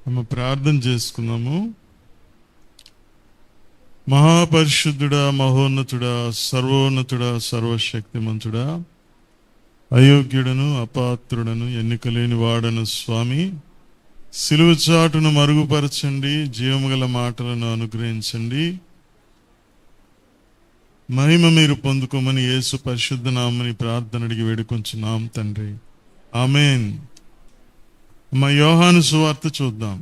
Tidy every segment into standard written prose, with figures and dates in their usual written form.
మనం ప్రార్థన చేసుకుందాము. మహాపరిశుద్ధుడా, మహోన్నతుడా, సర్వోన్నతుడా, సర్వశక్తిమంతుడా, అయోగ్యుడను అపాత్రుడను ఎన్నికలేని వాడను స్వామి, సిలువ చాటును మరుగుపరచండి, జీవముగల మాటలను అనుగ్రహించండి. మహిమ మీరు పొందుకోమని యేసు పరిశుద్ధ నామని ప్రార్థన అడిగి వేడుకొంచున్నాం తండ్రి, ఆమేన్. మా యోహాను సువార్త చూద్దాం.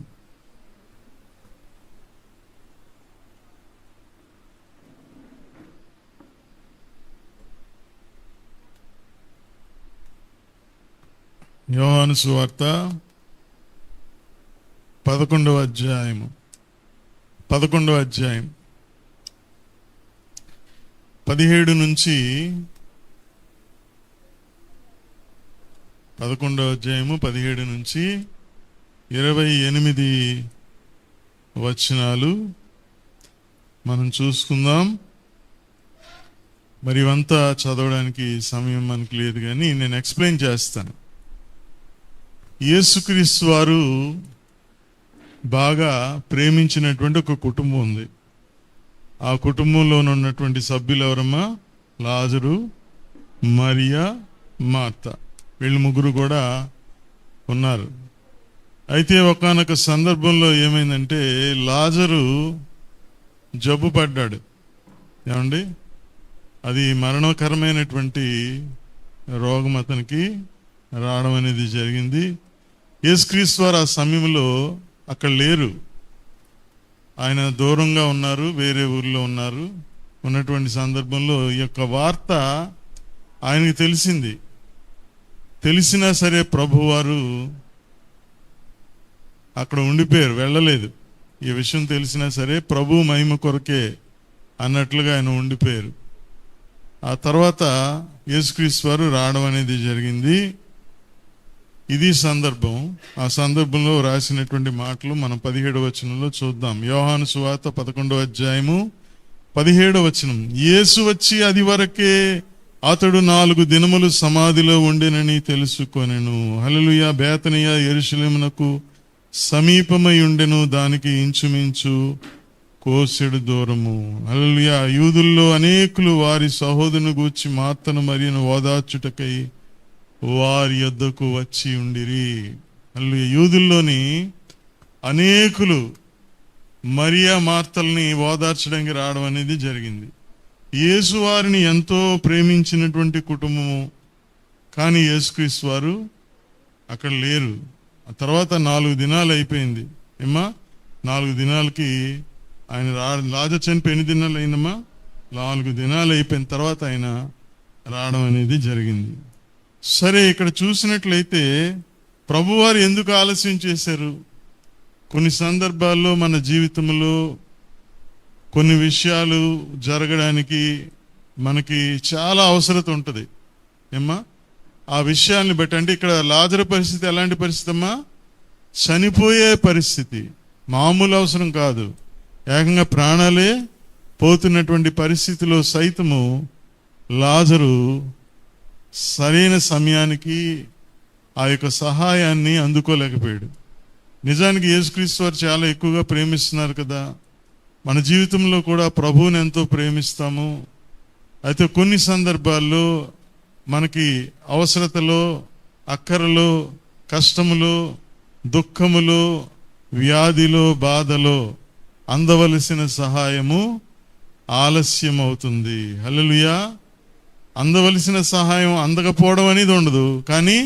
యోహాను సువార్త 11వ అధ్యాయం 17 నుంచి 28 వచనాలు మనం చూసుకుందాం. మరి ఇవంతా చదవడానికి సమయం మనకు లేదు, కానీ నేను ఎక్స్ప్లెయిన్ చేస్తాను. యేసుక్రీస్తు వారు బాగా ప్రేమించినటువంటి ఒక కుటుంబం ఉంది. ఆ కుటుంబంలో ఉన్నటువంటి సభ్యులు ఎవరమ్మా? లాజరు, మరియా, మార్త. వీళ్ళు ముగ్గురు కూడా ఉన్నారు. అయితే ఒకానొక సందర్భంలో ఏమైందంటే, లాజరు జబ్బు పడ్డాడు. ఏమండి, అది మరణకరమైనటువంటి రోగం అతనికి రావడం అనేది జరిగింది. యేసుక్రీస్తు వారు ఆ సమయంలో అక్కడ లేరు, ఆయన దూరంగా ఉన్నారు, వేరే ఊర్లో ఉన్నారు. ఉన్నటువంటి సందర్భంలో ఈ యొక్క వార్త ఆయనకి తెలిసింది. తెలిసినా సరే ప్రభువారు అక్కడ ఉండిపోయారు, వెళ్ళలేదు. ఈ విషయం తెలిసినా సరే ప్రభు మహిమ కొరకే అన్నట్లుగా ఆయన ఉండిపోయారు. ఆ తర్వాత యేసుక్రీస్తు వారు రావడం అనేది జరిగింది. ఇది సందర్భం. ఆ సందర్భంలో రాసినటువంటి మాటలు మనం 17వ వచనంలో చూద్దాం. యోహాను సువార్త 11వ అధ్యాయము 17వ వచనం. యేసు వచ్చి అది వరకే అతడు 4 దినములు సమాధిలో ఉండెనని తెలుసుకొనెను. హల్లెలూయా. బేతనియ యెరూషలేమునకు సమీపమై ఉండెను, దానికి ఇంచుమించు కోసెడు దూరము. హల్లెలూయా. యూదుల్లో అనేకులు వారి సహోదరుని గూర్చి మార్తను మరియను ఓదార్చుటకై వారి యొద్దకు వచ్చి ఉండిరి. హల్లెలూయా. యూదుల్లోని అనేకులు మరియా మార్తల్ని ఓదార్చడానికి రావడం అనేది జరిగింది. యేసు వారిని ఎంతో ప్రేమించినటువంటి కుటుంబము, కానీ యేసుక్రీస్తు వారు అక్కడ లేరు. ఆ తర్వాత 4 దినాలు అయిపోయింది. 4 దినాలకి ఆయన లాజరు చనిపోయి ఎన్ని దినాలు అయిందమ్మా? 4 దినాలు అయిపోయిన తర్వాత ఆయన రావడం అనేది జరిగింది. సరే, ఇక్కడ చూసినట్లయితే ప్రభువారు ఎందుకు ఆలస్యం చేశారు? కొన్ని సందర్భాల్లో మన జీవితంలో కొన్ని విషయాలు జరగడానికి మనకి చాలా అవసరత ఉంటుంది. ఆ విషయాన్ని బట్టి, అంటే ఇక్కడ లాజరు పరిస్థితి ఎలాంటి పరిస్థితి అమ్మా? చనిపోయే పరిస్థితి, మామూలు అవసరం కాదు. ఏకంగా ప్రాణాలే పోతున్నటువంటి పరిస్థితిలో సైతము లాజరు సరైన సమయానికి ఆ యొక్క సహాయాన్ని అందుకోలేకపోయాడు. నిజానికి యేసుక్రీస్తు వారు చాలా ఎక్కువగా ప్రేమిస్తున్నారు కదా. మన జీవితంలో కూడా ప్రభువుని ఎంతో ప్రేమిస్తాము. అయితే కొన్ని సందర్భాల్లో మనకి అవసరతలో, అక్కరలో, కష్టములో, దుఃఖములో, వ్యాధిలో, బాధలో అందవలసిన సహాయము ఆలస్యం అవుతుంది. హల్లెలూయా. అందవలసిన సహాయం అందకపోవడం అనేది ఉండదు, కానీ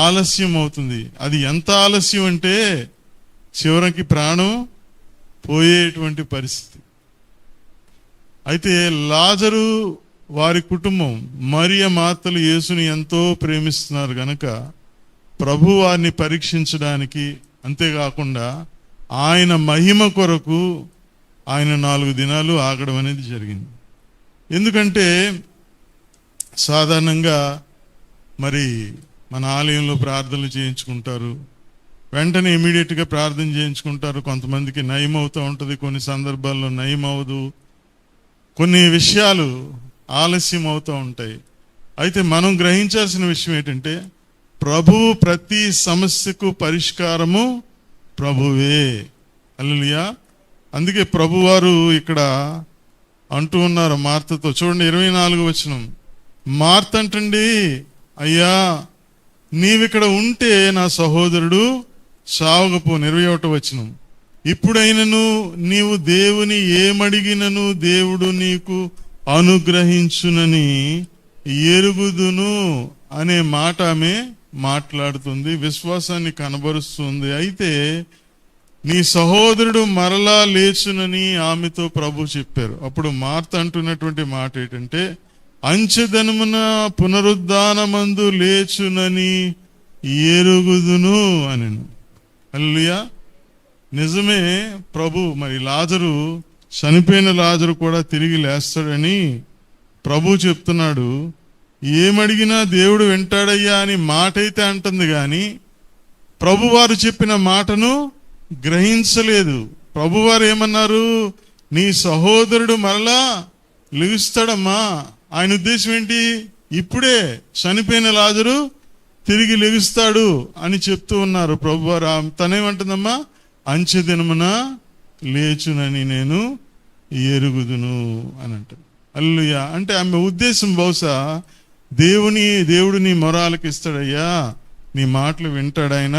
ఆలస్యం అవుతుంది. అది ఎంత ఆలస్యం అంటే చివరికి ప్రాణం పోయేటువంటి పరిస్థితి. అయితే లాజరు వారి కుటుంబం, మరియ మార్తలు యేసుని ఎంతో ప్రేమిస్తున్నారు గనక ప్రభు వారిని పరీక్షించడానికి, అంతేకాకుండా ఆయన మహిమ కొరకు ఆయన 4 దినాలు ఆగడం అనేది జరిగింది. ఎందుకంటే సాధారణంగా మరి మన ఆలయంలో ప్రార్థనలు చేయించుకుంటారు, వెంటనే ఇమీడియట్గా ప్రార్థన చేయించుకుంటారు. కొంతమందికి నయం అవుతూ ఉంటుంది, కొన్ని సందర్భాల్లో నయం అవ్వదు, కొన్ని విషయాలు ఆలస్యం అవుతూ ఉంటాయి. అయితే మనం గ్రహించాల్సిన విషయం ఏంటంటే, ప్రభువు ప్రతి సమస్యకు పరిష్కారము ప్రభువే. హల్లెలూయా. అందుకే ప్రభువారు ఇక్కడ అంటూ ఉన్నారు మార్తతో. చూడండి 24వ వచనం. మార్త అంటండి, అయ్యా నీవిక్కడ ఉంటే నా సహోదరుడు సావకపోను. 21వ వచనం. ఇప్పుడైనను నీవు దేవుని ఏమడిగినను దేవుడు నీకు అనుగ్రహించునని ఎరుగుదును అనే మాట ఆమె మాట్లాడుతుంది, విశ్వాసాన్ని కనబరుస్తుంది. అయితే నీ సహోదరుడు మరలా లేచునని ఆమెతో ప్రభు చెప్పారు. అప్పుడు మార్త అంటున్నటువంటి మాట ఏంటంటే, అంచెదనమున పునరుద్ధానమందు లేచునని ఎరుగుదును అని. హల్లెలూయా. నిజమే, ప్రభు మరి లాజరు, చనిపోయిన లాజరు కూడా తిరిగి లేస్తాడని ప్రభు చెప్తున్నాడు. ఏమడిగినా దేవుడు వింటాడయ్యా అని మాట అయితే అంటుంది, కానీ ప్రభువారు చెప్పిన మాటను గ్రహించలేదు. ప్రభువారు ఏమన్నారు? నీ సహోదరుడు మరలా లెగుస్తాడమ్మా. ఆయన ఉద్దేశం ఏంటి? ఇప్పుడే చనిపోయిన లాజరు తిరిగి లెగుస్తాడు అని చెప్తూ ఉన్నారు ప్రభువారు. తనేమంటుందమ్మా? అంచెదినమున లేచునని నేను ఎరుగుదును అని అంటారు. హల్లెలూయా. అంటే ఆమె ఉద్దేశం బహుశా దేవుడు నీ మొరాలకిస్తాడయ్యా, నీ మాటలు వింటాడాయన,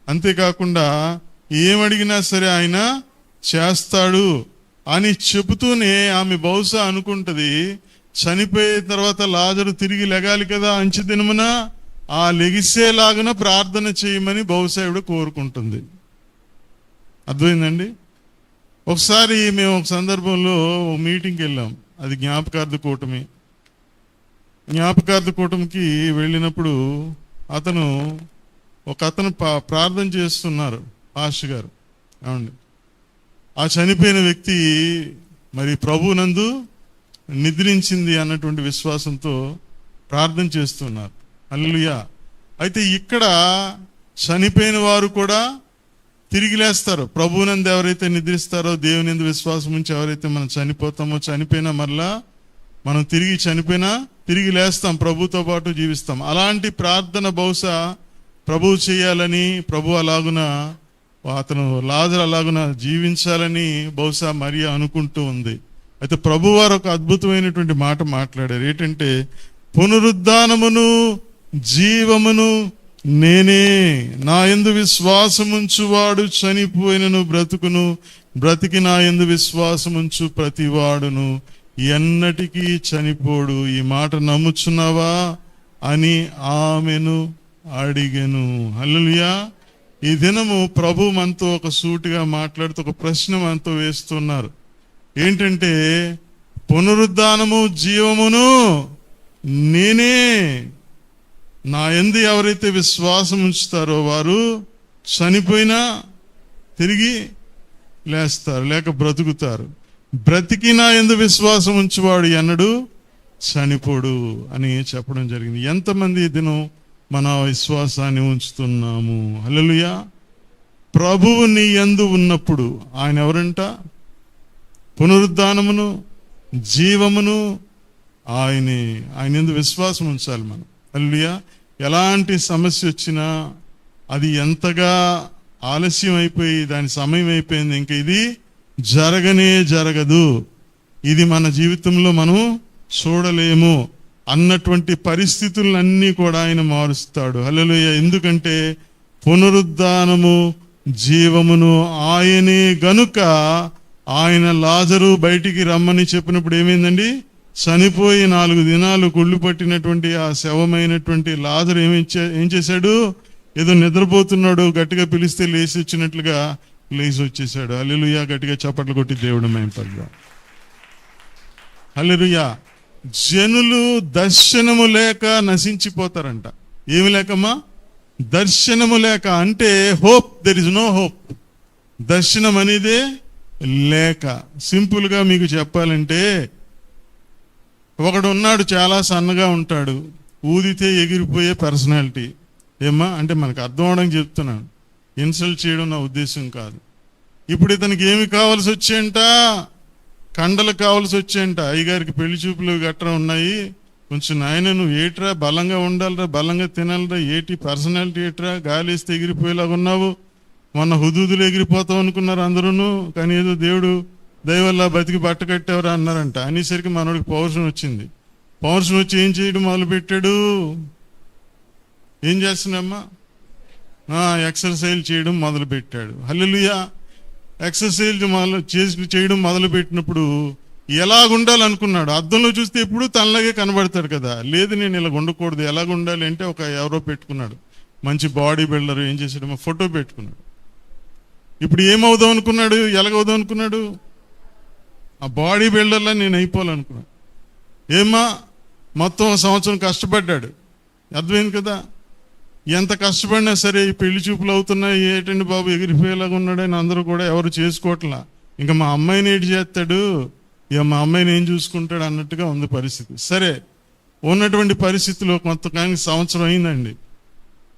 అంతేకాకుండా ఏమడిగినా సరే ఆయన చేస్తాడు అని చెబుతూనే ఆమె బహుశా అనుకుంటది, చనిపోయిన తర్వాత లాజరు తిరిగి లెగాలి కదా అంచెదినమున, ఆ లెగిసేలాగున ప్రార్థన చేయమని బహుశా ఇవిడ కోరుకుంటుంది. అర్థమైందండి? ఒకసారి మేము ఒక సందర్భంలో మీటింగ్కి వెళ్ళాం. అది జ్ఞాపకార్థ కూటమి. జ్ఞాపకార్థ కూటమికి వెళ్ళినప్పుడు ఒక అతను ప్రార్థన చేస్తున్నారు, పాస్టర్ గారు. అవునండి. ఆ చనిపోయిన వ్యక్తి మరి ప్రభునందు నిద్రించింది అన్నటువంటి విశ్వాసంతో ప్రార్థన చేస్తున్నారు. హల్లెలూయా. అయితే ఇక్కడ చనిపోయిన వారు కూడా తిరిగి లేస్తారు. ప్రభువునందు ఎవరైతే నిద్రిస్తారో, దేవుని యందు విశ్వాసం ఉంచి ఎవరైతే మనం చనిపోతామో, చనిపోయినా మరలా మనం చనిపోయినా తిరిగి లేస్తాం, ప్రభుతో పాటు జీవిస్తాం. అలాంటి ప్రార్థన బహుశా ప్రభువు చేయాలని, ప్రభు అలాగున లాజరు అలాగున జీవించాలని బహుశా మరియ అనుకుంటూ ఉంది. అయితే ప్రభువారు ఒక అద్భుతమైనటువంటి మాట మాట్లాడారు. ఏంటంటే, పునరుద్ధానమును జీవమును నేనే, నా యందు విశ్వాసముంచువాడు చనిపోయినను బ్రతుకును, బ్రతికి నా యందు విశ్వాసముంచు ప్రతివాడును ఎన్నటికీ చనిపోడు. ఈ మాట నమ్ముచున్నావా అని ఆమెను అడిగెను. హల్లెలూయా. ఈ దినము ప్రభు మనతో ఒక సూటిగా మాట్లాడుతూ ఒక ప్రశ్న మనతో వేస్తున్నారు. ఏంటంటే, పునరుద్ధానము జీవమును నేనే, నా యందు ఎవరైతే విశ్వాసం ఉంచుతారో వారు చనిపోయినా తిరిగి లేస్తారు, లేక బ్రతుకుతారు. బ్రతికి నా యందు విశ్వాసం ఉంచువాడు ఎన్నడూ చనిపోడు అని చెప్పడం జరిగింది. ఎంతమంది దినం మన విశ్వాసాన్ని ఉంచుతున్నాము? హల్లెలూయా. ప్రభువు నీ యందు ఉన్నప్పుడు ఆయన ఎవరంట? పునరుద్ధానమును జీవమును ఆయన యందు విశ్వాసం ఉంచాలి మనం. హల్లెలూయా. ఎలాంటి సమస్య వచ్చినా అది ఎంతగా ఆలస్యం అయిపోయి దాని సమయం అయిపోయింది, ఇంక ఇది జరగదు, ఇది మన జీవితంలో మనం చూడలేము అన్నటువంటి పరిస్థితులన్నీ కూడా ఆయన మారుస్తాడు. హల్లెలూయా. ఎందుకంటే పునరుద్ధానము జీవమును ఆయనే గనుక ఆయన లాజరు బయటికి రమ్మని చెప్పినప్పుడు ఏమైందండి? చనిపోయి 4 దినాలు కుళ్ళు పట్టినటువంటి ఆ శవమైనటువంటి లాజరు ఏం చేశాడు? ఏదో నిద్రపోతున్నాడు, గట్టిగా పిలిస్తే లేచి వచ్చినట్లుగా లేచి వచ్చేసాడు. హల్లెలూయా. గట్టిగా చప్పట్లు కొట్టి దేవుడు మహిమపడదాం. హల్లెలూయా. జనులు దర్శనము లేక నశించిపోతారంట. ఏమి లేకమ్మా? దర్శనము లేక. అంటే hope, there is no hope. దర్శనం అనేదే లేక. సింపుల్ గా మీకు చెప్పాలంటే, ఒకడు ఉన్నాడు, చాలా సన్నగా ఉంటాడు, ఊదితే ఎగిరిపోయే పర్సనాలిటీ. ఏమ్మా అంటే మనకు అర్థం అవడానికి చెప్తున్నాను, ఇన్సల్ట్ చేయడం నా ఉద్దేశం కాదు. ఇప్పుడు ఇతనికి ఏమి కావాల్సి వచ్చేంట? కండలు కావాల్సి వచ్చేంట. అయ్యగారికి పెళ్లి చూపులు గట్రా ఉన్నాయి, కొంచెం నాయన నువ్వు ఏట్రా, బలంగా ఉండాలిరా, బలంగా తినాలిరా, ఏటి పర్సనాలిటీ ఏట్రా, గాలి వేస్తే ఎగిరిపోయేలాగా ఉన్నావు మొన్న హుదూదులు ఎగిరిపోతాం అనుకున్నారు అందరూను, కానీ ఏదో దేవుడు దయవల్ల బతికి బట్ట కట్టేవారా అన్నారంట. అనేసరికి మనోడికి పౌరుషం వచ్చింది. పౌరుషం వచ్చి ఏం చేయడం మొదలుపెట్టాడు? ఏం చేస్తున్నామ్మా? ఎక్సర్సైజ్ చేయడం మొదలుపెట్టాడు. హల్లెలూయా. ఎక్సర్సైజ్ చేయడం మొదలుపెట్టినప్పుడు ఎలాగుండాలనుకున్నాడు? అద్దంలో చూస్తే ఎప్పుడు తనలాగే కనబడతాడు కదా. లేదు, నేను ఇలా ఉండకూడదు, ఎలాగుండాలి అంటే ఎవరో పెట్టుకున్నాడు, మంచి బాడీ బిల్డర్. ఏం చేశాడు? ఫోటో పెట్టుకున్నాడు. ఇప్పుడు ఏమవుదాం అనుకున్నాడు? ఎలాగవుదాం అనుకున్నాడు? ఆ బాడీ బిల్డర్లా నేను అయిపోవాలనుకున్నాడు. ఏమ్మా, మొత్తం సంవత్సరం కష్టపడ్డాడు. అర్థమైంది కదా. ఎంత కష్టపడినా సరే ఈ పెళ్లి చూపులు అవుతున్నాయి, ఏటండి బాబు ఎగిరిపోయేలాగా ఉన్నాడని అందరూ కూడా ఎవరు చేసుకోవట్లా. ఇంకా మా అమ్మాయిని ఏటి చేస్తాడు, ఇక మా అమ్మాయిని ఏం చూసుకుంటాడు అన్నట్టుగా ఉంది పరిస్థితి. సరే, ఉన్నటువంటి పరిస్థితిలో కొంతకాలం సంవత్సరం అయిందండి.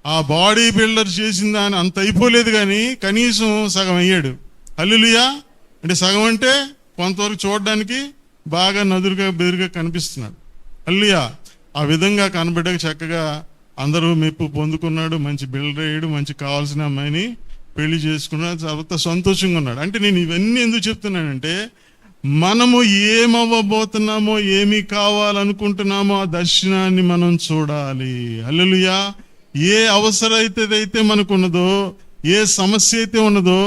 ఆ బాడీ బిల్డర్ చేసిన దాని అంత అయిపోలేదు, కానీ కనీసం సగం అయ్యాడు. హల్లెలూయా. అంటే సగం అంటే కొంతవరకు చూడడానికి బాగా నదురుగా బెదురుగా కనిపిస్తున్నాడు. హల్లెలూయా. ఆ విధంగా కనబడ్డాక చక్కగా అందరూ మెప్పు పొందుకున్నాడు. మంచి బిల్డర్ అయ్యాడు, మంచి కావాల్సిన అమ్మాయిని పెళ్లి చేసుకున్నాడు, తర్వాత సంతోషంగా ఉన్నాడు. అంటే నేను ఇవన్నీ ఎందుకు చెప్తున్నానంటే, మనము ఏమవ్వబోతున్నామో, ఏమి కావాలనుకుంటున్నామో ఆ దర్శనాన్ని మనం చూడాలి. హల్లెలూయా. ఏ అవసరమైతే మనకున్నదో, ఏ సమస్య అయితే ఉన్నదో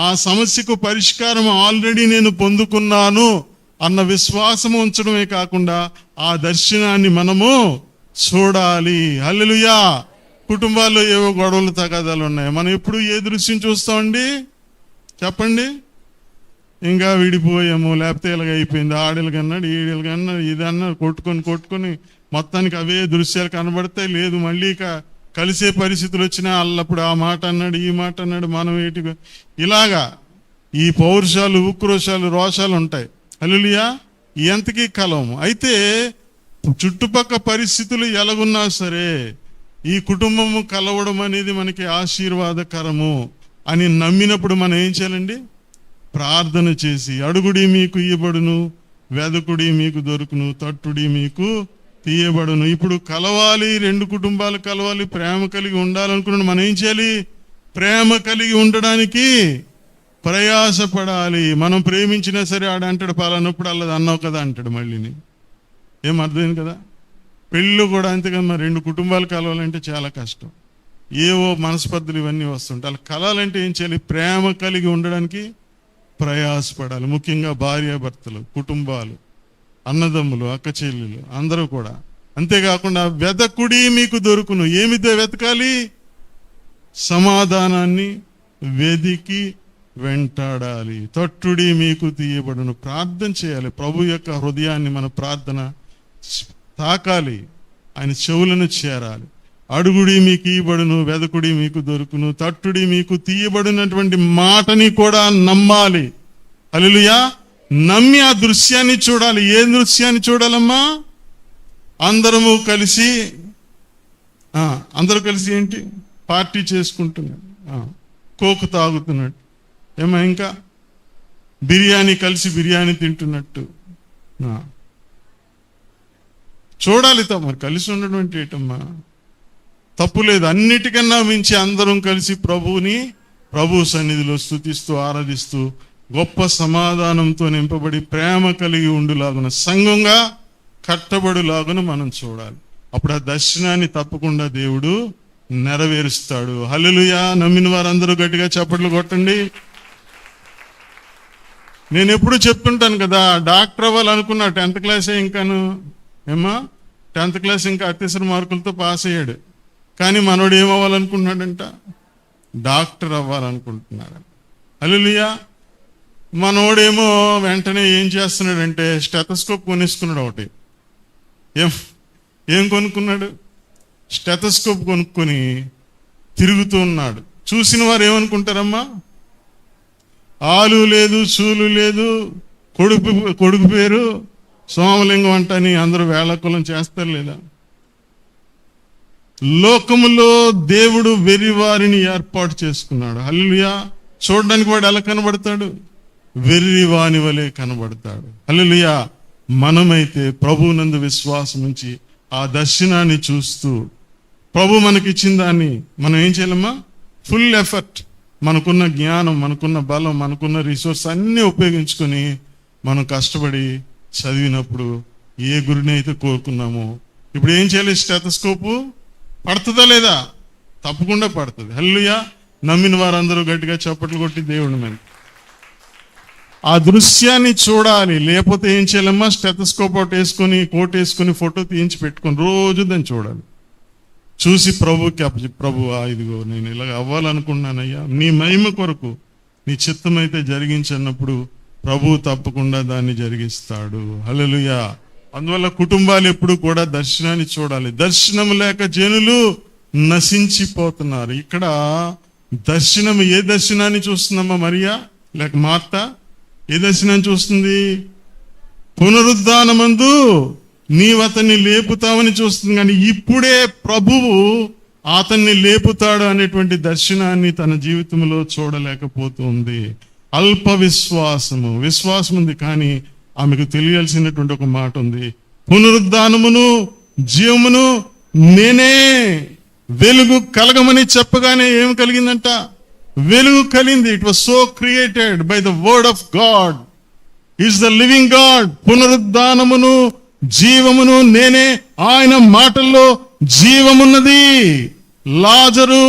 ఆ సమస్యకు పరిష్కారం ఆల్రెడీ నేను పొందుకున్నాను అన్న విశ్వాసం ఉంచడమే కాకుండా ఆ దర్శనాన్ని మనము చూడాలి. హల్లెలూయా. కుటుంబాల్లో ఏవో గొడవలు తగాదాలు ఉన్నాయి. మనం ఎప్పుడు ఏ దృశ్యం చూస్తామండి? చెప్పండి. ఇంకా విడిపోయాము, లేకపోతే ఇలాగ అయిపోయింది, ఆడేళ్ళకన్నాడు, ఈడేళ్ళకన్నాడు, ఇదన్నాడు, కొట్టుకొని మొత్తానికి అవే దృశ్యాలు కనబడతాయి. లేదు, మళ్ళీ కలిసే పరిస్థితులు వచ్చినా అల్లప్పుడు ఆ మాట అన్నాడు, ఈ మాట అన్నాడు, మనం ఏంటి ఇలాగా ఈ పౌరుషాలు, ఉక్రోషాలు, రోషాలు ఉంటాయి. హల్లెలూయా. ఎంతకీ కలవము. అయితే చుట్టుపక్కల పరిస్థితులు ఎలాగున్నా సరే ఈ కుటుంబము కలవడం అనేది మనకి ఆశీర్వాదకరము అని నమ్మినప్పుడు మనం ఏం చేయాలండి? ప్రార్థన చేసి, అడుగుడి మీకు ఇయ్యబడును, వెదకుడి మీకు దొరుకును, తట్టుడి మీకు తీయబడును. ఇప్పుడు కలవాలి, రెండు కుటుంబాలు కలవాలి, ప్రేమ కలిగి ఉండాలనుకున్నాడు. మనం ఏం చేయాలి? ప్రేమ కలిగి ఉండడానికి ప్రయాసపడాలి. మనం ప్రేమించినా సరే ఆడంటాడు, పలానప్పుడు అల్లది అన్నావు కదా అంటాడు. మళ్ళీని ఏం అర్థమైంది కదా. పెళ్ళిళ్ళు కూడా అంతేకాదు. మరి రెండు కుటుంబాలు కలవాలంటే చాలా కష్టం. ఏవో మనస్పర్ధలు ఇవన్నీ వస్తుంటాయి. అలా కలాలంటే ఏం చేయాలి? ప్రేమ కలిగి ఉండడానికి ప్రయాసపడాలి. ముఖ్యంగా భార్యాభర్తలు, కుటుంబాలు, అన్నదమ్ములు, అక్క చెల్లెలు అందరూ కూడా. అంతేకాకుండా వెదకుడి మీకు దొరుకును. ఏమితో వెతకాలి? సమాధానాన్ని వెదికి వెంటాడాలి. తట్టుడి మీకు తీయబడును. ప్రార్థన చేయాలి. ప్రభు యొక్క హృదయాన్ని మన ప్రార్థన తాకాలి, ఆయన చెవులను చేరాలి. అడుగుడి మీకు ఇయ్యబడును, వెదకుడి మీకు దొరుకును, తట్టుడి మీకు తీయబడినటువంటి మాటని కూడా నమ్మాలి. హల్లెలూయా. నమ్మి ఆ దృశ్యాన్ని చూడాలి. ఏ దృశ్యాన్ని చూడాలమ్మా? అందరూ కలిసి ఏంటి? పార్టీ చేసుకుంటున్నాడు, కోకు తాగుతున్నట్టు, ఏమో ఇంకా కలిసి బిర్యానీ తింటున్నట్టు చూడాలి. మరి కలిసి ఉండడం అంటే ఏంటమ్మా? తప్పు లేదు. అన్నిటికన్నా మించి అందరం కలిసి ప్రభు సన్నిధిలో స్తుతిస్తూ ఆరాధిస్తూ గొప్ప సమాధానంతో నింపబడి ప్రేమ కలిగి ఉండులాగున, సంఘంగా కట్టబడులాగున మనం చూడాలి. అప్పుడు ఆ దర్శనాన్ని తప్పకుండా దేవుడు నెరవేరుస్తాడు. హల్లెలూయా. నమ్మిన వారందరూ గట్టిగా చప్పట్లు కొట్టండి. నేను ఎప్పుడు చెప్తుంటాను కదా, డాక్టర్ అవ్వాలనుకున్నా 10th క్లాసే. ఇంకాను ఏమా 10th క్లాస్ ఇంకా అత్యవసర మార్కులతో పాస్ అయ్యాడు. కానీ మనోడు ఏమవ్వాలనుకుంటున్నాడంట? డాక్టర్ అవ్వాలనుకుంటున్నాడు. హల్లెలూయా. మనోడేమో వెంటనే ఏం చేస్తున్నాడంటే స్టెథోస్కోప్ కొనేసుకున్నాడు. ఒకటి ఏం కొనుక్కున్నాడు? స్టెథోస్కోప్ కొనుక్కొని తిరుగుతూ ఉన్నాడు. చూసిన వారు ఏమనుకుంటారమ్మా? ఆలు లేదు, చూలు లేదు, కొడుకు పేరు సోమలింగం అంటని అందరూ వేళకులం చేస్తారు లేదా? లోకములో దేవుడు వెర్రివారిని ఏర్పాటు చేసుకున్నాడు. హల్లెలూయా. చూడడానికి వాడు ఎలా కనబడతాడు? వెర్రివాని వలె కనబడతాడు. హల్లెలూయా. మనమైతే ప్రభువునందు విశ్వాసం ఉంచి ఆ దర్శనాన్ని చూస్తూ ప్రభు మనకిచ్చిన దాన్ని మనం ఏం చేయాలమ్మా? ఫుల్ ఎఫర్ట్ మనకున్న జ్ఞానం, మనకున్న బలం, మనకున్న రిసోర్స్ అన్నీ ఉపయోగించుకొని మనం కష్టపడి చదివినప్పుడు ఏ గురిని అయితే కోరుకున్నామో ఇప్పుడు ఏం చేయాలి? స్టెతస్కోపు పడుతుందా లేదా? తప్పకుండా పడుతుంది. హల్లెలూయా. నమ్మిన వారందరూ గట్టిగా చప్పట్లు కొట్టి దేవుడి మీద ఆ దృశ్యాన్ని చూడాలి. లేకపోతే ఏం చేయాలమ్మా? స్టెతస్కోప్ ఒకటి వేసుకొని, కోట్ వేసుకొని, ఫోటో తీయించి పెట్టుకొని రోజు దాన్ని చూడాలి. చూసి ప్రభుకి ప్రభువా, ఇదిగో నేను ఇలాగ అవ్వాలనుకున్నానయ్యా, నీ మహిమ కొరకు నీ చిత్తమైతే జరిగించన్నప్పుడు ప్రభు తప్పకుండా దాన్ని జరిగిస్తాడు. హల్లెలూయా. అందువల్ల కుటుంబాలు ఎప్పుడు కూడా దర్శనాన్ని చూడాలి. దర్శనం లేక జనులు నశించిపోతున్నారు. ఇక్కడ దర్శనం, ఏ దర్శనాన్ని చూస్తుందమ్మా? మరియా లేక మార్త ఏ దర్శనాన్ని చూస్తుంది? పునరుద్ధానమందు నీవు అతన్ని లేపుతావని చూస్తుంది. కానీ ఇప్పుడే ప్రభువు అతన్ని లేపుతాడు అనేటువంటి దర్శనాన్ని తన జీవితంలో చూడలేకపోతుంది. అల్ప విశ్వాసము. విశ్వాసం ఉంది కానీ ఆమెకు తెలియాల్సినటువంటి ఒక మాట ఉంది. పునరుద్ధానమును జీవమును నేనే. వెలుగు కలగమని చెప్పగానే ఏం కలిగిందంట? వెలుగు కలిగింది. It was so created by the word of God. Is the living God. పునరుద్ధానమును జీవమును నేనే. ఆయన మాటల్లో జీవమున్నది. లాజరు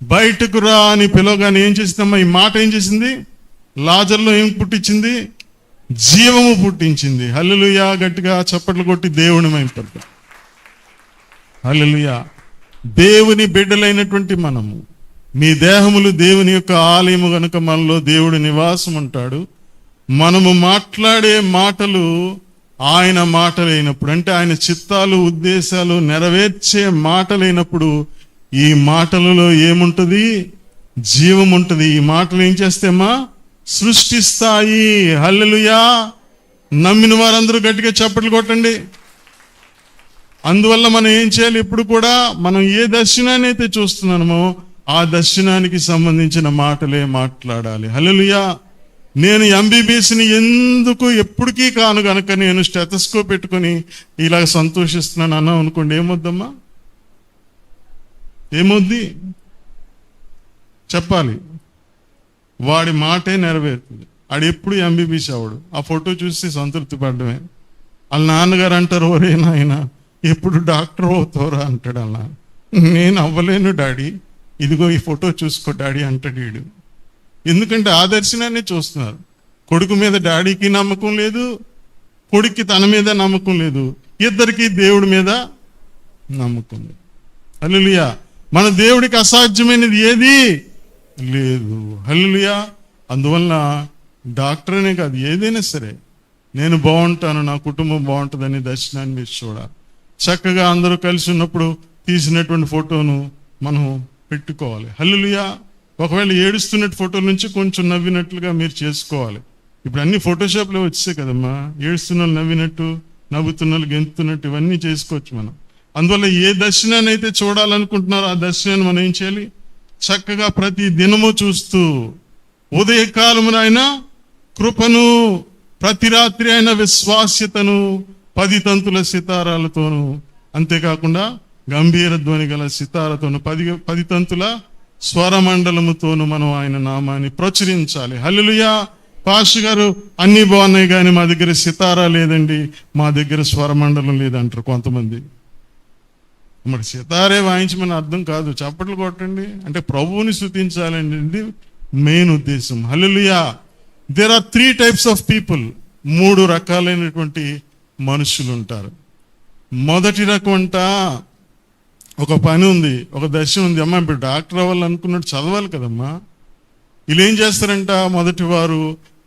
బయటకు రా అని పిలవగానే ఏం చేసిందమ్మా? ఈ మాట ఏం చేసింది? లాజర్లో ఏం పుట్టించింది? జీవము పుట్టించింది. హల్లెలూయా. గట్టిగా చప్పట్లు కొట్టి దేవుని మహిమపడతాం. హల్లెలూయా. దేవుని బిడ్డలైనటువంటి మనము, మీ దేహములు దేవుని యొక్క ఆలయము గనుక మనలో దేవుడు నివాసం ఉంటాడు. మనము మాట్లాడే మాటలు ఆయన మాటలైనప్పుడు, అంటే ఆయన చిత్తాలు ఉద్దేశాలు నెరవేర్చే మాటలైనప్పుడు ఈ మాటలలో ఏముంటుంది? జీవం ఉంటుంది. ఈ మాటలు ఏం చేస్తేమా? సృష్టిస్తాయి. హల్లెలూయా. నమ్మిన వారందరూ గట్టిగా చప్పట్లు కొట్టండి. అందువల్ల మనం ఏం చేయాలి? ఇప్పుడు కూడా మనం ఏ దర్శనాన్ని అయితే చూస్తున్నామో ఆ దర్శనానికి సంబంధించిన మాటలే మాట్లాడాలి. హల్లెలూయా. నేను ఎంబీబీఎస్ని ఎందుకు ఎప్పటికీ కాను గనక నేను స్టెతస్కోప్ పెట్టుకొని ఇలాగ సంతోషిస్తున్నాను అన్నాం అనుకోండి, ఏమొద్దమ్మా? ఏమొద్ది చెప్పాలి. వాడి మాటే నెరవేరుతుంది. ఆడు ఎప్పుడు ఎంబీబీఎస్ అవడు. ఆ ఫోటో చూసి సంతృప్తి పడడమే. వాళ్ళ నాన్నగారు అంటారు, ఒరే నాయన ఎప్పుడు డాక్టర్ అవుతావురా అంటాడు. అలా నేను అవ్వలేను డాడీ, ఇదిగో ఈ ఫోటో చూసుకో డాడీ అంటాడు వీడు. ఎందుకంటే ఆ దర్శనాన్ని చూస్తున్నారు. కొడుకు మీద డాడీకి నమ్మకం లేదు, కొడుక్కి తన మీద నమ్మకం లేదు, ఇద్దరికి దేవుడి మీద నమ్మకం లేదు. హల్లెలూయా. మన దేవుడికి అసాధ్యమైనది ఏది లేదు. హల్లెలూయా. అందువల్ల డాక్టర్ అనే కాదు, ఏదైనా సరే నేను బాగుంటాను, నా కుటుంబం బాగుంటుందని దర్శనాన్ని మీరు చూడాలి. చక్కగా అందరూ కలిసి ఉన్నప్పుడు తీసినటువంటి ఫోటోను మనం పెట్టుకోవాలి. హల్లెలూయా. ఒకవేళ ఏడుస్తున్నట్టు ఫోటోల నుంచి కొంచెం నవ్వినట్లుగా మీరు చేసుకోవాలి. ఇప్పుడు అన్ని ఫోటోషాప్లో వచ్చాయి కదమ్మా. ఏడుస్తున్న నవ్వినట్టు, నవ్వుతున్న గెంతున్నట్టు ఇవన్నీ చేసుకోవచ్చు మనం. అందువల్ల ఏ దర్శనాన్ని అయితే చూడాలనుకుంటున్నారో ఆ దర్శనాన్ని మనం ఏం చేయాలి? చక్కగా ప్రతి దినము చూస్తూ, ఉదయకాలమున ఆయన కృపను, ప్రతి రాత్రి ఆయన విశ్వాస్యతను 10 తంతుల సితారాలతోనూ, అంతేకాకుండా గంభీర ధ్వని గల సితారతోను 10 తంతుల స్వరమండలముతోను మనం ఆయన నామాన్ని ప్రచురించాలి. హల్లెలూయా. పాస్టర్ గారు అన్నీ బాగున్నాయి కానీ మా దగ్గర సితారా లేదండి, మా దగ్గర స్వరమండలం లేదంటారు కొంతమంది. మరి సితారే వాయించమని అర్థం కాదు. చప్పట్లు కొట్టండి అంటే ప్రభువుని స్తుతించాలండి మెయిన్ ఉద్దేశం. Hallelujah. There are 3 types of people. 3 రకాలైనటువంటి మనుషులు ఉంటారు. మొదటి రకం అంట, ఒక పని ఉంది, ఒక దర్శనం ఉంది. అమ్మా ఇప్పుడు డాక్టర్ అవ్వాలనుకున్నట్టు చదవాలి కదమ్మా. వీళ్ళు ఏం చేస్తారంట? మొదటి వారు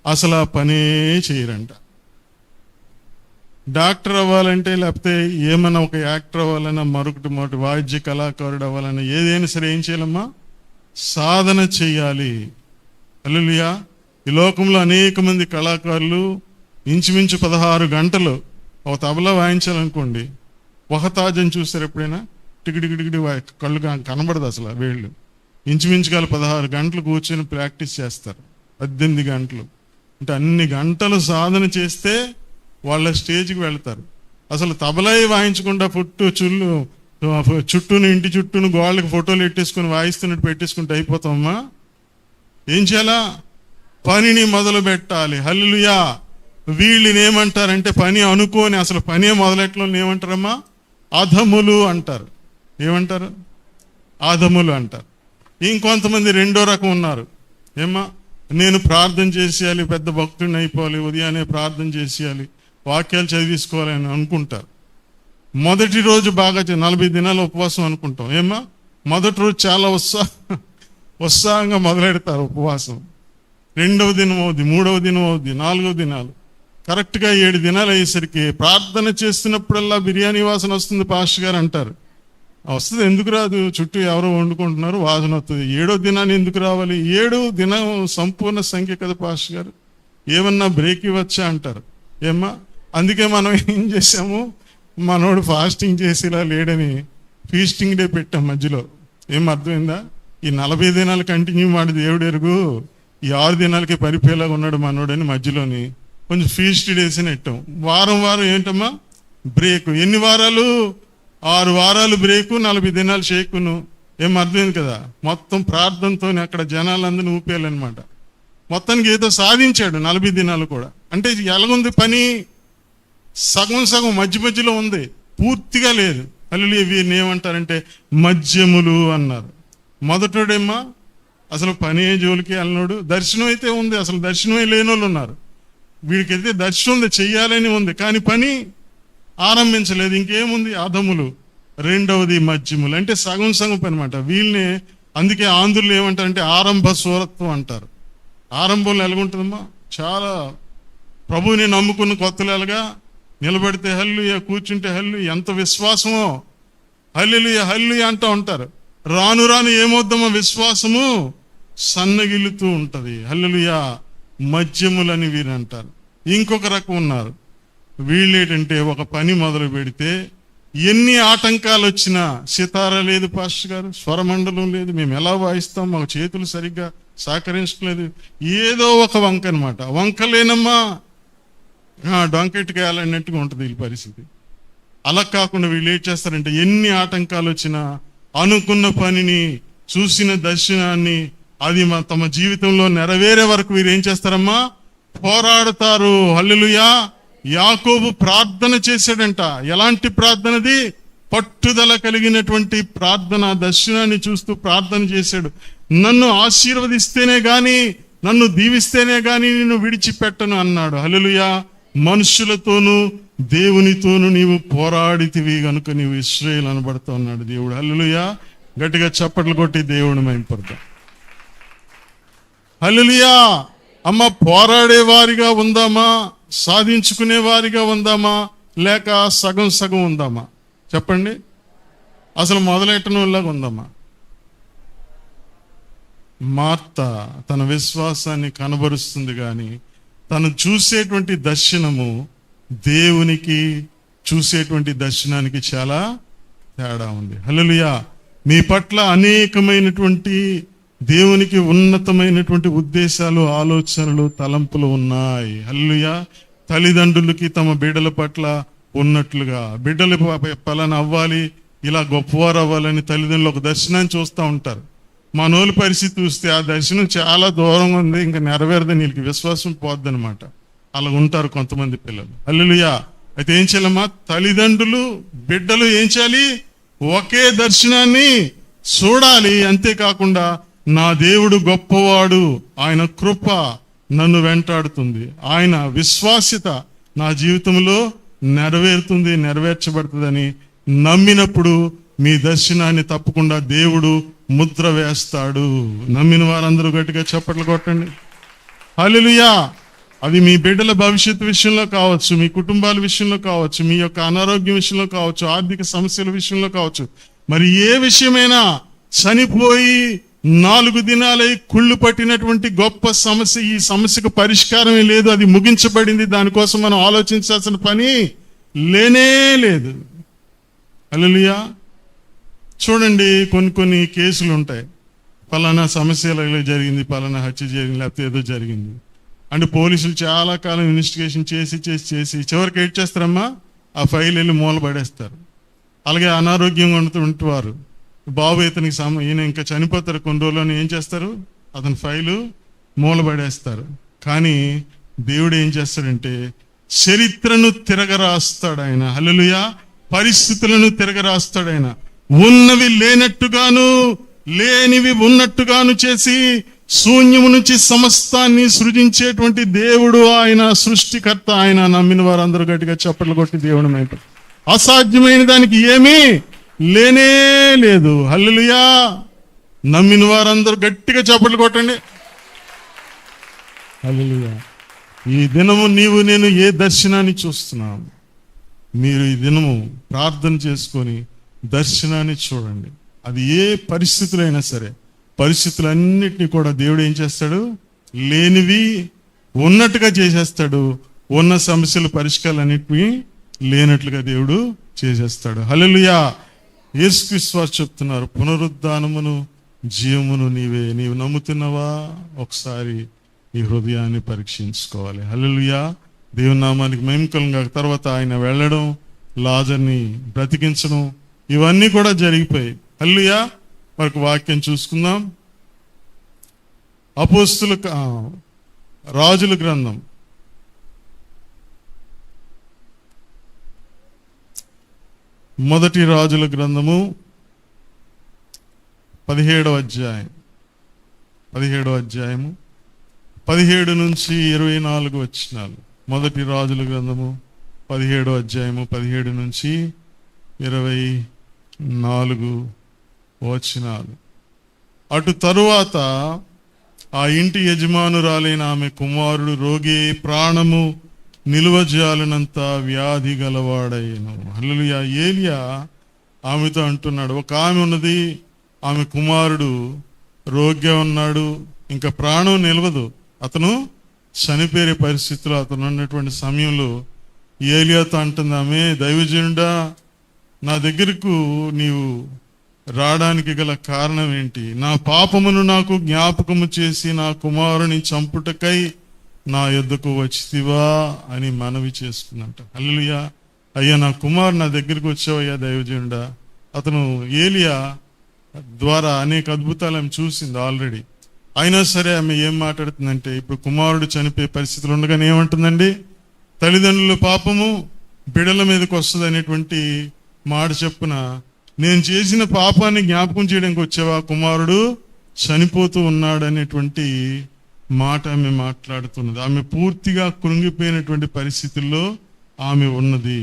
అసలు ఆ పనే చేయరంట. డాక్టర్ అవ్వాలంటే, లేకపోతే ఏమన్నా ఒక యాక్టర్ అవ్వాలన్నా, మరొకటి వాయిద్య కళాకారుడు అవ్వాలన్నా, ఏదైనా సరే ఏం చేయాలమ్మా? సాధన చెయ్యాలి. హల్లెలూయా. ఈ లోకంలో అనేక మంది కళాకారులు ఇంచుమించు 16 గంటలు ఒక తబలా వాయించాలనుకోండి, ఒక తాజని చూస్తారు ఎప్పుడైనా? టికిటికిటికిటి కళ్ళు కనబడదు అసలు వేళ్ళు. ఇంచుమించుగా 16 గంటలు కూర్చొని ప్రాక్టీస్ చేస్తారు. 18 గంటలు. అంటే అన్ని గంటలు సాధన చేస్తే వాళ్ళ స్టేజ్కి వెళ్తారు. అసలు తబలాయి వాయించకుండా చుట్టూను ఇంటి చుట్టూను గోళ్ళకి ఫోటోలు పెట్టేసుకుని వాయిస్తున్నట్టు పెట్టేసుకుంటే అయిపోతామమ్మా? ఏం చేయాలా? పనిని మొదలు పెట్టాలి. హల్లెలూయా. వీళ్ళని ఏమంటారంటే పని అనుకోని అసలు పనే మొదలెట్లో ఏమంటారమ్మా? అధములు అంటారు. ఏమంటారు? అధములు అంటారు. ఇంకొంతమంది రెండో రకం ఉన్నారు. ఏమ్మా, నేను ప్రార్థన చేసేయాలి, పెద్ద భక్తుడిని అయిపోవాలి, ఉదయాన్నే ప్రార్థన చేసేయాలి, వాక్యాలు చదివించుకోవాలి అని అనుకుంటారు. మొదటి రోజు బాగా 40 దినాలు ఉపవాసం అనుకుంటాం. ఏమ్మా, మొదటి రోజు చాలా ఉత్సాహంగా మొదలెడతారు ఉపవాసం. రెండవ దినం అవుద్ది, మూడవ దినం అవుద్ది, 4వ దినాలు, కరెక్ట్గా 7 దినాలు అయ్యేసరికి ప్రార్థన చేస్తున్నప్పుడల్లా బిర్యానీ వాసన వస్తుంది పాస్టర్ గారు అంటారు. వస్తుంది, ఎందుకు రాదు? చుట్టూ ఎవరో వండుకుంటున్నారు, వాసన వస్తుంది. 7వ దినాన్ని ఎందుకు రావాలి? 7వ దినం సంపూర్ణ సంఖ్య కదా పాస్టర్ గారు, ఏమన్నా బ్రేక్ ఇవ్వచ్చా అంటారు. ఏమ్మా, అందుకే మనం ఏం చేసాము, మనోడు ఫాస్టింగ్ చేసేలా లేడని ఫీస్టింగ్ డే పెట్టాం మధ్యలో. ఏం అర్థమైందా? ఈ 40 దినాలు కంటిన్యూ ಮಾಡಿ దేవుడు ఎరుగు, ఈ 6 దినాలకి పరిపేలాగా ఉన్నాడు మనోడని మధ్యలోని కొంచెం ఫీస్ట్ డేస్ నెట్టాం. వారం ఏంటమ్మా బ్రేక్. ఎన్ని వారాలు? 6 వారాలు బ్రేకు, 40 దినాలు షేకును. ఏం అర్థమైంది కదా? మొత్తం ప్రార్థనతో అక్కడ జనాలందరినీ ఊపేయాలన్నమాట. మొత్తానికి ఏదో సాధించాడు 40 దినాలు కూడా. అంటే ఎలాగుంది పని? సగం మధ్యలో ఉంది, పూర్తిగా లేదు. హల్లెలూయా. వీరిని ఏమంటారంటే మధ్యములు అన్నారు. మొదటోడేమ్మా అసలు పని జోలికి వెళ్ళినోడు. దర్శనం అయితే ఉంది, అసలు దర్శనమే లేని వాళ్ళు ఉన్నారు. వీడికైతే దర్శనం ఉంది, చెయ్యాలని ఉంది, కానీ పని ఆరంభించలేదు. ఇంకేముంది? అధములు. రెండవది మధ్యములు, అంటే సగం పని అనమాట. వీళ్ళని అందుకే ఆంధ్రులు ఏమంటారంటే ఆరంభ సూరత్వం అంటారు. ఆరంభంలో ఎలాగుంటుందమ్మా? చాలా ప్రభువుని నమ్ముకున్న కొత్తలు ఎలాగా నిలబడితే హల్లెలూయా, కూర్చుంటే హల్లెలూయా, ఎంత విశ్వాసమో, హల్లెలూయా హల్లెలూయా అంటూ ఉంటారు. రాను ఏమవుద్దామో విశ్వాసము సన్నగిలుతూ ఉంటది. హల్లెలూయా. మధ్యములని వీరు అంటారు. ఇంకొక రకం ఉన్నారు. వీళ్ళేంటంటే ఒక పని మొదలు పెడితే ఎన్ని ఆటంకాలు వచ్చినా, సితారా లేదు పాస్టర్ గారు, స్వరమండలం లేదు, మేము ఎలా వాయిస్తాం, మాకు చేతులు సరిగ్గా సహకరించలేదు, ఏదో ఒక వంక అనమాట. వంకలేనమ్మా డొంకెట్టుకేయాలన్నట్టుగా ఉంటుంది వీళ్ళ పరిస్థితి. అలా కాకుండా వీళ్ళు ఏం చేస్తారంటే ఎన్ని ఆటంకాలు వచ్చినా అనుకున్న పనిని, చూసిన దర్శనాన్ని అది తమ జీవితంలో నెరవేరే వరకు వీరు ఏం చేస్తారమ్మా? పోరాడతారు. హల్లెలూయా. యాకోబు ప్రార్థన చేశాడంట. ఎలాంటి ప్రార్థనది? పట్టుదల కలిగినటువంటి ప్రార్థన. దర్శనాన్ని చూస్తూ ప్రార్థన చేశాడు. నన్ను ఆశీర్వదిస్తేనే గాని, నన్ను దీవిస్తేనే గాని నిన్ను విడిచిపెట్టను అన్నాడు. హల్లెలూయా. మనుషులతోనూ దేవునితోనూ నీవు పోరాడితివి గనుక నీవు ఇశ్రాయేలు అనబడతా ఉన్నాడు దేవుడు. హల్లెలూయా. గట్టిగా చప్పట్లు కొట్టి దేవుని మహిమపడతాం. హల్లెలూయా. అమ్మ, పోరాడే వారిగా ఉందామా, సాధించుకునే వారిగా ఉందామా, లేక సగం ఉందామా? చెప్పండి. అసలు మొదలెట్టనులాగా ఉందామా? మార్త తన విశ్వాసాన్ని కనబరుస్తుంది, కానీ తను చూసేటువంటి దర్శనము దేవునికి చూసేటువంటి దర్శనానికి చాలా తేడా ఉంది. హల్లెలూయా. మీ పట్ల అనేకమైనటువంటి దేవునికి ఉన్నతమైనటువంటి ఉద్దేశాలు, ఆలోచనలు, తలంపులు ఉన్నాయి. హల్లెలూయా. తల్లిదండ్రులకి తమ బిడ్డల పట్ల ఉన్నట్లుగా, బిడ్డలు పలానా అవ్వాలి, ఇలా గొప్పవారు అవ్వాలని తల్లిదండ్రులు ఒక దర్శనాన్ని చూస్తూ ఉంటారు. మనోళ్ళ పరిస్థితి చూస్తే ఆ దర్శనం చాలా దూరంగా ఉంది, ఇంకా నెరవేరదని వీళ్ళకి విశ్వాసం పోద్దనమాట. అలా ఉంటారు కొంతమంది పిల్లలు. హల్లెలూయా. అయితే ఏం చేయాలమ్మా? తల్లిదండ్రులు బిడ్డలు ఏం చేయాలి? ఒకే దర్శనాన్ని చూడాలి. అంతేకాకుండా నా దేవుడు గొప్పవాడు, ఆయన కృప నన్ను వెంటాడుతుంది, ఆయన విశ్వాస్యత నా జీవితంలో నెరవేర్చబడుతుందని నమ్మినప్పుడు మీ దర్శనాన్ని తప్పకుండా దేవుడు ముద్ర వేస్తాడు. నమ్మిన వారందరూ గట్టిగా చప్పట్లు కొట్టండి. హల్లెలూయా. అది మీ బిడ్డల భవిష్యత్తు విషయంలో కావచ్చు, మీ కుటుంబాల విషయంలో కావచ్చు, మీ యొక్క అనారోగ్యం విషయంలో కావచ్చు, ఆర్థిక సమస్యల విషయంలో కావచ్చు, మరి ఏ విషయమైనా చనిపోయి 4 దినాలై కుళ్ళు పట్టినటువంటి గొప్ప సమస్య, ఈ సమస్యకు పరిష్కారమే లేదు, అది ముగించబడింది, దానికోసం మనం ఆలోచించాల్సిన పని లేనే లేదు. హల్లెలూయా. చూడండి, కొన్ని కేసులు ఉంటాయి. పలానా సమస్యలు జరిగింది, పలానా హత్య జరిగింది, లేకపోతే ఏదో జరిగింది అంటే పోలీసులు చాలా కాలం ఇన్వెస్టిగేషన్ చేసి చివరికి ఏం చేస్తారమ్మా? ఆ ఫైల్ వెళ్ళి మూలపడేస్తారు. అలాగే అనారోగ్యంగా ఉన్నటువంటి వారు, బాబు ఇతనికి ఈయన ఇంకా చనిపోతారు కొన్ని రోజుల్లోనే, ఏం చేస్తారు? అతని ఫైలు మూలబడేస్తారు. కానీ దేవుడు ఏం చేస్తాడంటే చరిత్రను తిరగరాస్తాడు ఆయన. హల్లెలూయా. పరిస్థితులను తిరగరాస్తాడు ఆయన. ఉన్నవి లేనట్టుగాను లేనివి ఉన్నట్టుగాను చేసి శూన్యము నుంచి సమస్తాన్ని సృజించేటువంటి దేవుడు ఆయన, సృష్టికర్త ఆయన. నమ్మిన వారందరూ గట్టిగా చప్పట్లు కొట్టి దేవుని మైపు. అసాధ్యమైన దానికి ఏమీ లేనే లేదు. హల్లెలూయా. నమ్మిన వారందరూ గట్టిగా చప్పట్లు కొట్టండి. హల్లెలూయా. ఈ దినము నీవు నేను ఏ దర్శనాన్ని చూస్తున్నాం? మీరు ఈ దినము ప్రార్థన చేసుకొని దర్శనాన్ని చూడండి. అది ఏ పరిస్థితులైనా సరే, పరిస్థితులన్నిటినీ కూడా దేవుడు ఏం చేస్తాడు? లేనివి ఉన్నట్టుగా చేసేస్తాడు. ఉన్న సమస్యల పరిష్కారాలన్నిటినీ లేనట్లుగా దేవుడు చేసేస్తాడు. హల్లెలూయా. యేసుక్రీస్తు వారు చెప్తున్నారు, పునరుద్ధానమును జీవమును నీవే. నీవు నమ్ముతున్నావా? ఒకసారి ఈ హృదయాన్ని పరీక్షించుకోవాలి. హల్లెలూయా. దేవుని నామానికి మహిమ కలుగును. తర్వాత ఆయన వెళ్ళడం, లాజర్ని బ్రతికించడం, ఇవన్నీ కూడా జరిగిపోయాయి. హల్లెలూయా. మనకు వాక్యం చూసుకుందాం. అపోస్తుల రాజుల గ్రంథం 1 రాజుల గ్రంథము 17వ అధ్యాయం 17 నుంచి 24 వచనాలు. 1 రాజుల గ్రంథము 17వ అధ్యాయము 17 నుంచి 24 వచనాలు. అటు తరువాత ఆ ఇంటి యజమానురాలైన ఆమె కుమారుడు రోగి, ప్రాణము నిలువజాలనంత వ్యాధి గలవాడైను. హల్లెలూయా. ఏలియా ఆమెతో అంటున్నాడు, ఒక ఆమె ఉన్నది, ఆమె కుమారుడు రోగిగా ఉన్నాడు, ఇంకా ప్రాణం నిలవదు, అతను చనిపోయే పరిస్థితిలో అతను ఉన్నటువంటి సమయంలో ఏలియాతో అంటుంది ఆమె, దైవజనుడా, నా దగ్గరకు నీవు రావడానికి గల కారణం ఏంటి? నా పాపమును నాకు జ్ఞాపకము చేసి నా కుమారుని చంపుటకై నా యొద్దకు వచ్చితివా అని మనవి చేసుకున్నట్ట. హల్లెలూయా. అయ్యా, నా కుమారు నా దగ్గరికి వచ్చావయ్యా దైవజనుడా. అతను ఏలియా ద్వారా అనేక అద్భుతాలు ఆమె చూసింది ఆల్రెడీ. అయినా సరే ఆమె ఏం మాట్లాడుతుందంటే, ఇప్పుడు కుమారుడు చనిపోయే పరిస్థితులు ఉండగానే ఏమంటుందండి? తల్లిదండ్రుల పాపము బిడల మీదకి వస్తుంది అనేటువంటి మాట చెప్పున, నేను చేసిన పాపాన్ని జ్ఞాపకం చేయడానికి వచ్చావా? కుమారుడు చనిపోతూ ఉన్నాడు అనేటువంటి మాట ఆమె మాట్లాడుతున్నది. ఆమె పూర్తిగా కృంగిపోయినటువంటి పరిస్థితుల్లో ఆమె ఉన్నది.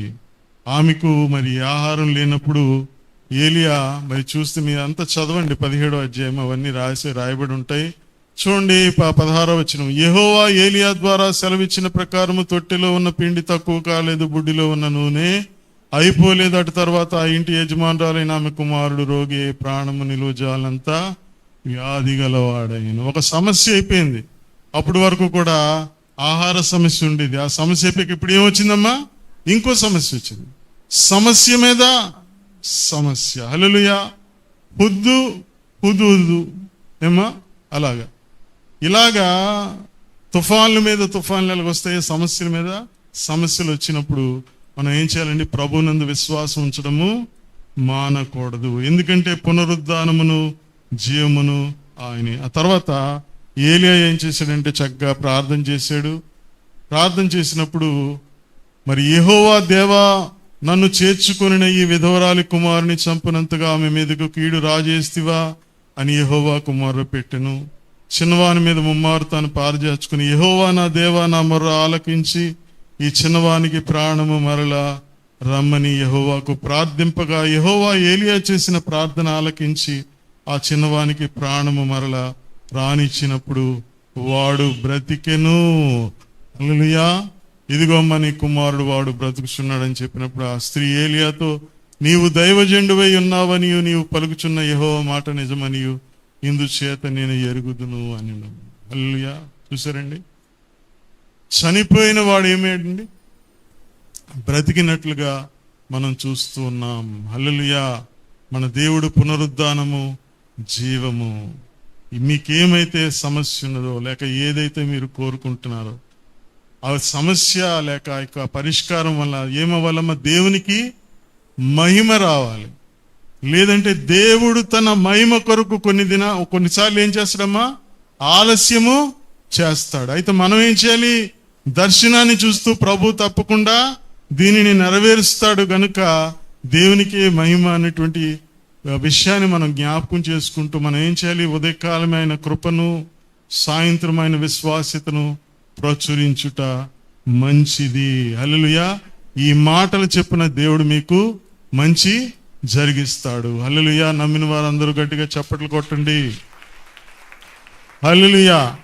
ఆమెకు మరి ఆహారం లేనప్పుడు ఏలియా మరి చూస్తే మీరు అంతా చదవండి, 17వ అధ్యాయం అవన్నీ రాయబడి ఉంటాయి. చూడండి 16వ వచనం. యెహోవా ఏలియా ద్వారా సెలవిచ్చిన ప్రకారము తొట్టెలో ఉన్న పిండి తక్కువ కాలేదు, బుడ్డిలో ఉన్న నూనె అయిపోలేదు. అటు తర్వాత ఆ ఇంటి యజమానురాలైన ఆమె కుమారుడు రోగి, ప్రాణము నిలువజాలంతా వ్యాధి గలవాడైన. ఒక సమస్య అయిపోయింది. అప్పటి వరకు కూడా ఆహార సమస్య ఉండేది. ఆ సమస్య అయిపోయి ఇప్పుడు ఏమొచ్చిందమ్మా? ఇంకో సమస్య వచ్చింది. సమస్య మీద సమస్య. హల్లెలూయా. హుద్దు హుదు ఏమా అలాగా. ఇలాగా తుఫాన్ల మీద తుఫాన్లు ఎలాగొస్తాయి, సమస్యల మీద సమస్యలు వచ్చినప్పుడు మనం ఏం చేయాలండి? ప్రభునందు విశ్వాసం ఉంచడము మానకూడదు. ఎందుకంటే పునరుద్ధానమును జీవమును ఆయనే. ఆ తర్వాత ఏలియా ఏం చేశాడంటే చక్కగా ప్రార్థన చేశాడు. ప్రార్థన చేసినప్పుడు మరి యెహోవా దేవా, నన్ను చేర్చుకొని ఈ విధవరాలి కుమారుని చంపినంతగా ఆమె మీదకు కీడు రాజేస్తివా అని యెహోవా కుమారుడు పెట్టెను. చిన్నవాని మీద ముమ్మారు తాను పారజేర్చుకుని, యెహోవా నా దేవా, నా మొర్ర ఆలకించి ఈ చిన్నవానికి ప్రాణము మరలా రమ్మని యెహోవాకు ప్రార్థింపగా, యెహోవా ఏలియా చేసిన ప్రార్థన ఆలకించి ఆ చిన్నవానికి ప్రాణము మరలా రానిచ్చినప్పుడు వాడు బ్రతికెను. హల్లెలూయా. ఇదిగోమ్మ నీ కుమారుడు, వాడు బ్రతుకుచున్నాడని చెప్పినప్పుడు ఆ స్త్రీ ఏలియాతో, నీవు దైవజండువై ఉన్నావనియు నీవు పలుకుచున్న యెహోవా మాట నిజమనియు ఇందుచేత నేను ఎరుగుదును అని. హల్లెలూయా. చూసారండి, చనిపోయిన వాడు ఏమేంటండి? బ్రతికినట్లుగా మనం చూస్తూ ఉన్నాం. హల్లెలూయా. మన దేవుడు పునరుద్ధానము జీవము. మీకేమైతే సమస్య ఉన్నదో లేక ఏదైతే మీరు కోరుకుంటున్నారో ఆ సమస్య లేక యొక్క పరిష్కారం వల్ల ఏమవ్వాలమ్మా? దేవునికి మహిమ రావాలి. లేదంటే దేవుడు తన మహిమ కొరకు కొన్నిసార్లు ఏం చేస్తాడమ్మా? ఆలస్యము చేస్తాడు. అయితే మనం ఏం చేయాలి? దర్శనాన్ని చూస్తూ ప్రభు తప్పకుండా దీనిని నెరవేరుస్తాడు గనుక దేవునికి మహిమ అనేటువంటి విషయాన్ని మనం జ్ఞాపకం చేసుకుంటూ మనం ఏం చేయాలి? ఉదయకాలమైన కృపను, సాయంత్రమైన విశ్వాస్యతను ప్రచురించుట మంచిది. హల్లెలూయా. ఈ మాటలు చెప్పిన దేవుడు మీకు మంచి జరిగిస్తాడు. హల్లెలూయా. నమ్మిన వారందరూ గట్టిగా చప్పట్లు కొట్టండి. హల్లెలూయా.